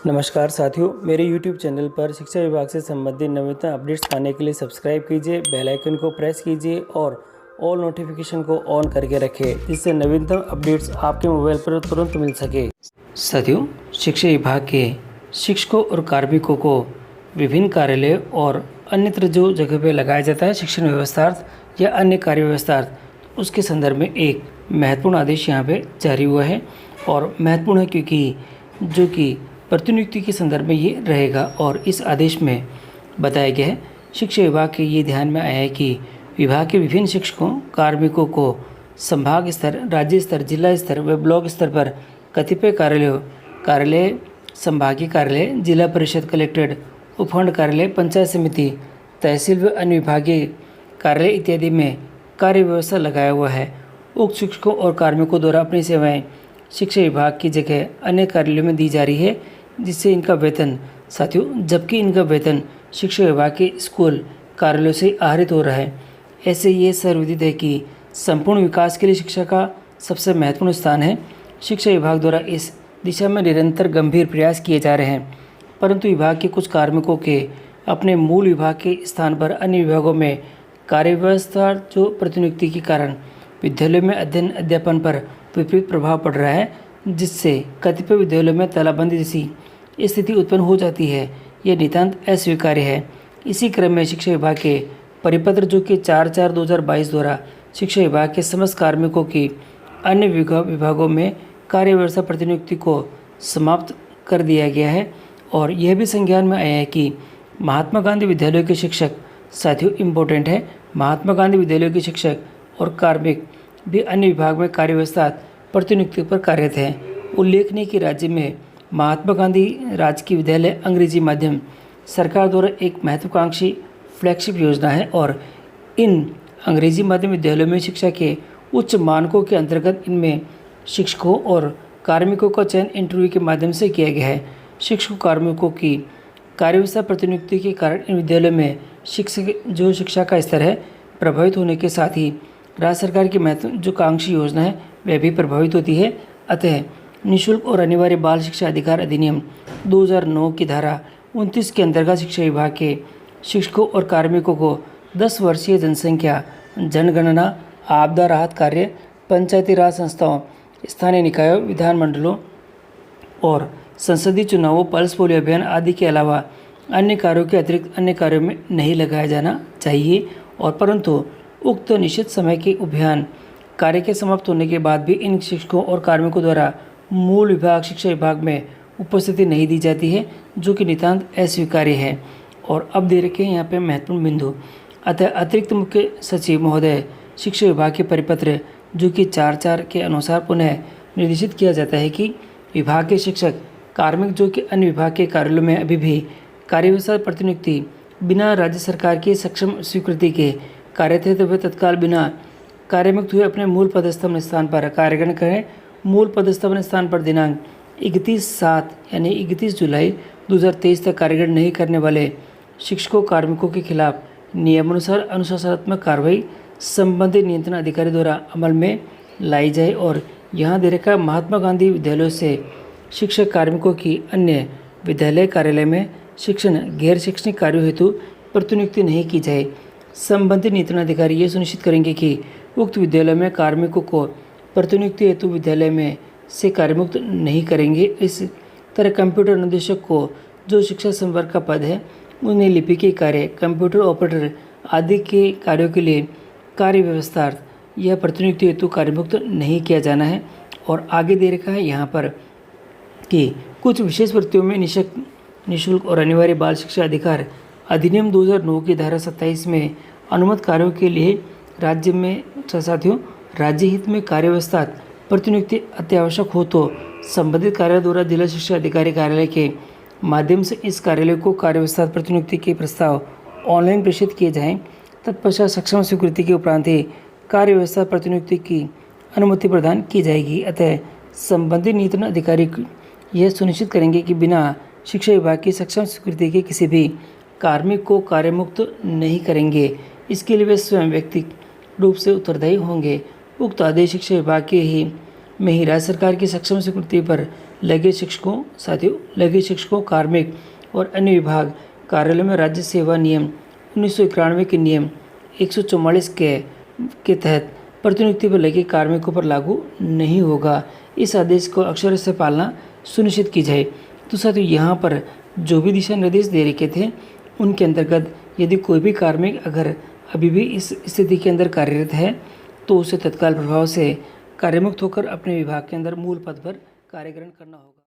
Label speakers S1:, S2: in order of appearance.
S1: नमस्कार साथियों, मेरे YouTube चैनल पर शिक्षा विभाग से संबंधित नवीनतम अपडेट्स पाने के लिए सब्सक्राइब कीजिए, बेल आइकन को प्रेस कीजिए और ऑल नोटिफिकेशन को ऑन करके रखें, जिससे नवीनतम अपडेट्स आपके मोबाइल पर तुरंत मिल सके। साथियों, शिक्षा विभाग के शिक्षकों और कार्मिकों को विभिन्न कार्यालय और अन्यत्र जो जगह पर लगाया जाता है शिक्षण व्यवस्थार्थ या अन्य कार्य व्यवस्थार्थ, उसके संदर्भ में एक महत्वपूर्ण आदेश यहाँ पे जारी हुआ है। और महत्वपूर्ण है क्योंकि जो कि प्रतिनियुक्ति के संदर्भ में ये रहेगा। और इस आदेश में बताया गया है, शिक्षा विभाग के ये ध्यान में आया है कि विभाग के विभिन्न शिक्षकों कार्मिकों को संभाग स्तर, राज्य स्तर, जिला स्तर व ब्लॉक स्तर पर कतिपय कार्यालय, संभागीय कार्यालय, जिला परिषद, कलेक्ट्रेट, उपखंड कार्यालय, पंचायत समिति, तहसील व अन्य विभागीय कार्यालय इत्यादि में कार्य व्यवस्था लगाया हुआ है। उक्त शिक्षकों और कार्मिकों द्वारा अपनी सेवाएं शिक्षा विभाग की जगह अन्य कार्यालयों में दी जा रही है, जिससे इनका वेतन जबकि इनका वेतन शिक्षा विभाग के स्कूल कार्यालयों से आहरित हो रहा है। ऐसे ये सर्वविदित है कि संपूर्ण विकास के लिए शिक्षा का सबसे महत्वपूर्ण स्थान है। शिक्षा विभाग द्वारा इस दिशा में निरंतर गंभीर प्रयास किए जा रहे हैं, परंतु विभाग के कुछ कार्मिकों के अपने मूल विभाग के स्थान पर अन्य विभागों में कार्य व्यवस्था जो प्रतिनियुक्ति के कारण विद्यालयों में अध्ययन अध्यापन पर विपरीत प्रभाव पड़ रहा है, जिससे कतिपय विद्यालयों में तालाबंदी जैसी स्थिति उत्पन्न हो जाती है। यह नितांत अस्वीकार्य है। इसी क्रम में शिक्षा विभाग के परिपत्र जो कि 4/4/2022 द्वारा शिक्षा विभाग के समस्त कार्मिकों की अन्य विभागों में कार्य व्यवस्था प्रतिनियुक्ति को समाप्त कर दिया गया है। और यह भी संज्ञान में आया है कि महात्मा गांधी विद्यालयों के शिक्षक, साथियों इम्पोर्टेंट है, महात्मा गांधी विद्यालयों के शिक्षक और कार्मिक भी अन्य विभाग में कार्य व्यवस्था प्रतिनियुक्ति पर कार्यरत हैं। उल्लेखनीय कि राज्य में महात्मा गांधी राजकीय विद्यालय अंग्रेजी माध्यम सरकार द्वारा एक महत्वाकांक्षी फ्लैगशिप योजना है। और इन अंग्रेजी माध्यम विद्यालयों में शिक्षा के उच्च मानकों के अंतर्गत इनमें शिक्षकों और कार्मिकों का चयन इंटरव्यू के माध्यम से किया गया है। शिक्षकों कार्मिकों की कार्य व्यवस्था प्रतिनियुक्ति के कारण इन विद्यालयों में शिक्षा का स्तर है प्रभावित होने के साथ ही राज्य सरकार की महत्वाकांक्षी योजना है वह भी प्रभावित होती है। अतः निःशुल्क और अनिवार्य बाल शिक्षा अधिकार अधिनियम 2009 की धारा 29 के अंतर्गत शिक्षा विभाग के शिक्षकों और कार्मिकों को 10 वर्षीय जनसंख्या, जनगणना, आपदा राहत कार्य, पंचायती राज संस्थाओं, स्थानीय निकायों, विधानमंडलों और संसदीय चुनावों, पल्स पोलियो अभियान आदि के अलावा अन्य कार्यों के अतिरिक्त अन्य कार्यों में नहीं लगाया जाना चाहिए। और परंतु उक्त निश्चित समय के अभियान कार्य के समाप्त होने के बाद भी इन शिक्षकों और कार्मिकों द्वारा मूल विभाग शिक्षा विभाग में उपस्थिति नहीं दी जाती है, जो कि नितांत अस्वीकार्य है। और अब दे रखे हैं यहाँ पे महत्वपूर्ण बिंदु। अतः अतिरिक्त मुख्य सचिव महोदय शिक्षा विभाग के परिपत्र जो कि 4/4 के अनुसार पुनः निर्देशित किया जाता है कि विभाग के शिक्षक कार्मिक जो कि अन्य विभाग के कार्यालयों में अभी भी कार्य व्यवस्था प्रतिनियुक्ति बिना राज्य सरकार की सक्षम स्वीकृति के कार्यरत हुए तत्काल बिना कार्यमुक्त हुए अपने मूल पदस्थापन स्थान पर कार्यग्रहण करें। मूल पदस्थापन स्थान पर दिनांक 31/7 यानी 31 जुलाई 2023 तक कार्यग्रहण नहीं करने वाले शिक्षकों कार्मिकों के खिलाफ नियमानुसार अनुशासनात्मक कार्रवाई संबंधित नियंत्रण अधिकारी द्वारा अमल में लाई जाए। और यहाँ दे रखा महात्मा गांधी विद्यालयों से शिक्षक कार्मिकों की अन्य विद्यालय कार्यालय में शिक्षण गैर शैक्षणिक कार्यों हेतु प्रतिनियुक्ति नहीं की जाए। संबंधित नियंत्रण अधिकारी ये सुनिश्चित करेंगे कि उक्त विद्यालय में कार्मिकों को प्रतिनियुक्ति हेतु विद्यालय में से कार्यमुक्त नहीं करेंगे। इस तरह कंप्यूटर अनुदेशक को जो शिक्षा संवर्ग का पद है उन्हें लिपिकीय कार्य, कंप्यूटर ऑपरेटर आदि के कार्यों के लिए कार्य व्यवस्थार्थ यह प्रतिनियुक्ति हेतु कार्यमुक्त नहीं किया जाना है। और आगे दे रखा है यहाँ पर कि कुछ विशेष वृत्तियों में निःशुल्क और अनिवार्य बाल शिक्षा अधिकार अधिनियम 2009 की धारा 27 में अनुमत कार्यों के लिए राज्य में साथियों राज्य हित में कार्य व्यवस्था प्रतिनियुक्ति अत्यावश्यक हो तो संबंधित कार्यालय द्वारा जिला शिक्षा अधिकारी कार्यालय के माध्यम से इस कार्यालय को कार्य व्यवस्था प्रतिनियुक्ति के प्रस्ताव ऑनलाइन प्रेषित किए जाएं। तत्पश्चात सक्षम स्वीकृति के उपरांत ही कार्य व्यवस्था प्रतिनियुक्ति की अनुमति प्रदान की जाएगी। अतः संबंधित नियंत्रण अधिकारी यह सुनिश्चित करेंगे कि बिना शिक्षा विभाग की सक्षम स्वीकृति के किसी भी कार्मिक को कार्यमुक्त नहीं करेंगे। इसके लिए वे स्वयं व्यक्तिगत रूप से उत्तरदायी होंगे। उक्त आदेश शिक्षा विभाग के में ही राज्य सरकार की सक्षम स्वीकृति पर लगे शिक्षकों कार्मिक और अन्य विभाग कार्यालयों में राज्य सेवा नियम 1991 के नियम 144 के तहत प्रतिनियुक्ति पर लगे कार्मिकों पर लागू नहीं होगा। इस आदेश को अक्षर से पालना सुनिश्चित की जाए। तो साथियों, यहाँ पर जो भी दिशा निर्देश दे रखे थे उनके अंतर्गत यदि कोई भी कार्मिक अगर अभी भी इस स्थिति के अंदर कार्यरत है तो उसे तत्काल प्रभाव से कार्यमुक्त होकर अपने विभाग के अंदर मूल पद पर कार्य ग्रहण करना होगा।